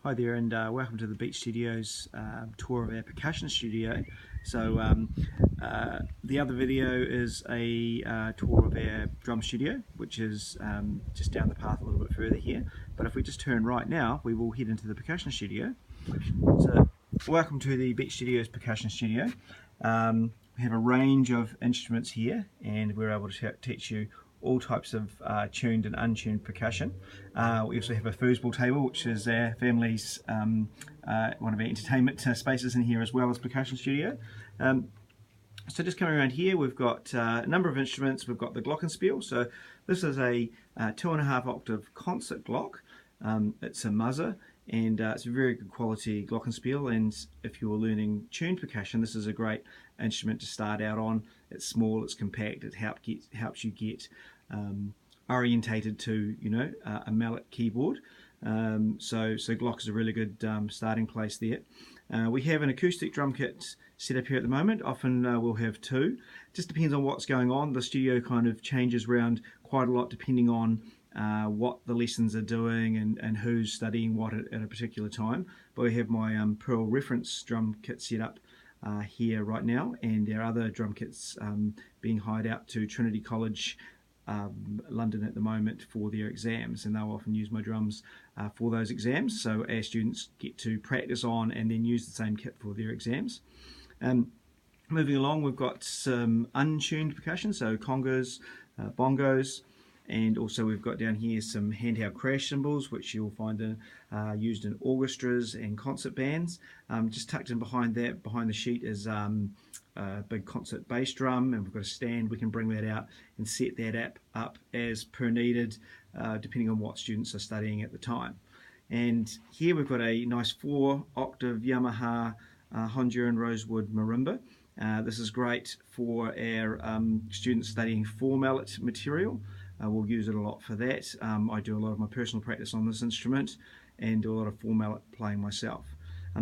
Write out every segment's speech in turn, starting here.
Hi there, and welcome to the Beat Studios tour of our percussion studio. So the other video is a tour of our drum studio, which is just down the path a little bit further here. But if we just turn right now, we will head into the percussion studio. So welcome to the Beat Studios Percussion Studio. We have a range of instruments here, and we're able to teach you all types of tuned and untuned percussion. We also have a foosball table, which is our family's one of our entertainment spaces in here, as well as percussion studio. So just coming around here, we've got a number of instruments. We've got the Glockenspiel. So this is a 2.5 octave concert Glock. It's a Muzzer, and it's a very good quality Glockenspiel. And if you're learning tuned percussion, this is a great instrument to start out on. It's small, it's compact, it helps you get orientated to a mallet keyboard. So Glock is a really good starting place there. We have an acoustic drum kit set up here at the moment. Often we'll have two. Just depends on what's going on. The studio kind of changes around quite a lot depending on what the lessons are doing and who's studying what at a particular time. But we have my Pearl reference drum kit set up here right now, and our other drum kits being hired out to Trinity College London at the moment for their exams, and they'll often use my drums for those exams, so our students get to practice on and then use the same kit for their exams. Moving along, we've got some untuned percussion, so congas, bongos, and also we've got down here some handheld crash cymbals, which you'll find used in orchestras and concert bands. Just tucked in behind the sheet is a big concert bass drum, and we've got a stand. We can bring that out and set that up as per needed, depending on what students are studying at the time. And here we've got a nice 4-octave Yamaha Honduran Rosewood marimba. This is great for our students studying 4-mallet material. We'll use it a lot for that. I do a lot of my personal practice on this instrument and do a lot of 4-mallet playing myself.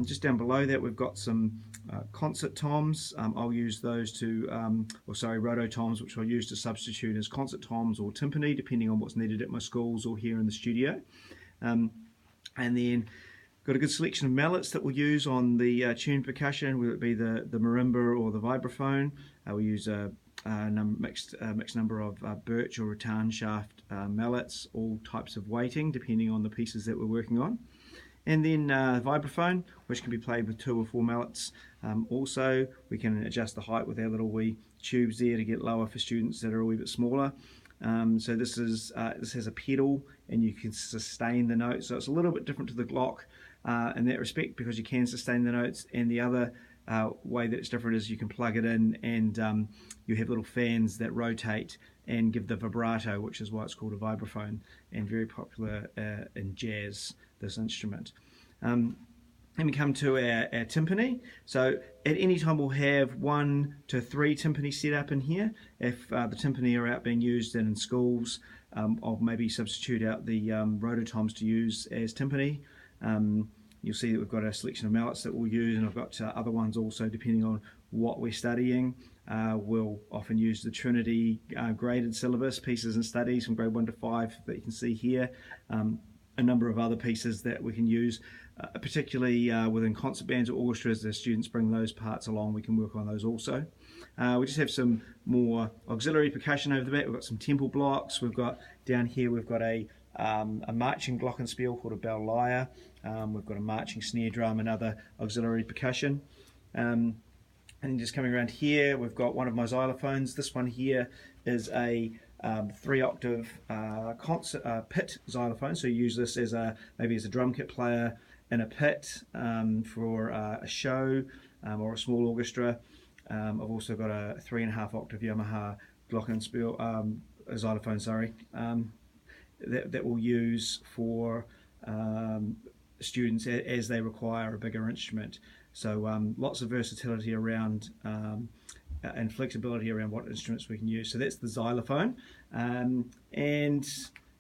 Just down below that, we've got some concert toms. I'll use those rototoms, which I'll use to substitute as concert toms or timpani, depending on what's needed at my schools or here in the studio. And then got a good selection of mallets that we'll use on the tuned percussion, whether it be the marimba or the vibraphone. We use a mixed number of birch or rattan shaft mallets, all types of weighting depending on the pieces that we're working on. And then vibraphone, which can be played with 2 or 4 mallets. Also, we can adjust the height with our little wee tubes there to get lower for students that are a wee bit smaller. So this has a pedal, and you can sustain the notes. So it's a little bit different to the Glock in that respect, because you can sustain the notes. And the other way that it's different is you can plug it in, and you have little fans that rotate and give the vibrato, which is why it's called a vibraphone, and very popular in jazz, this instrument. Then we come to our timpani. So at any time we'll have 1 to 3 timpani set up in here. If the timpani are out being used in schools, I'll maybe substitute out the rototoms to use as timpani. You'll see that we've got a selection of mallets that we'll use, and I've got other ones also depending on what we're studying. We'll often use the Trinity graded syllabus, pieces and studies from grade 1 to 5 that you can see here. A number of other pieces that we can use, particularly within concert bands or orchestras. The students bring those parts along, we can work on those also. We just have some more auxiliary percussion over the back. We've got some temple blocks. We've got down here, we've got a marching glockenspiel called a bell lyre. We've got a marching snare drum and other auxiliary percussion. And just coming around here, we've got one of my xylophones. This one here is a 3-octave pit xylophone. So you use this as maybe as a drum kit player in a pit for a show or a small orchestra. I've also got a 3.5-octave Yamaha Glockenspiel xylophone, that we'll use for students as they require a bigger instrument. So lots of versatility around and flexibility around what instruments we can use. So that's the xylophone, so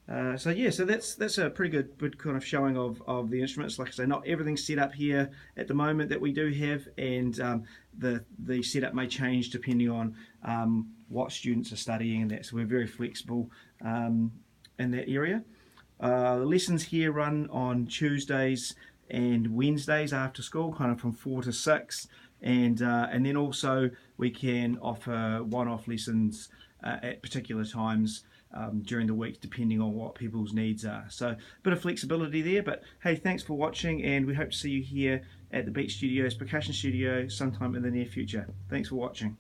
that's a pretty good kind of showing of the instruments. Like I say, not everything's set up here at the moment that we do have, and the setup may change depending on what students are studying and that. So we're very flexible in that area. The lessons here run on Tuesdays and Wednesdays after school, kind of from 4 to 6. And then also we can offer one-off lessons at particular times during the week, depending on what people's needs are. So a bit of flexibility there, but hey, thanks for watching, and we hope to see you here at the Beat Studios Percussion Studio sometime in the near future. Thanks for watching.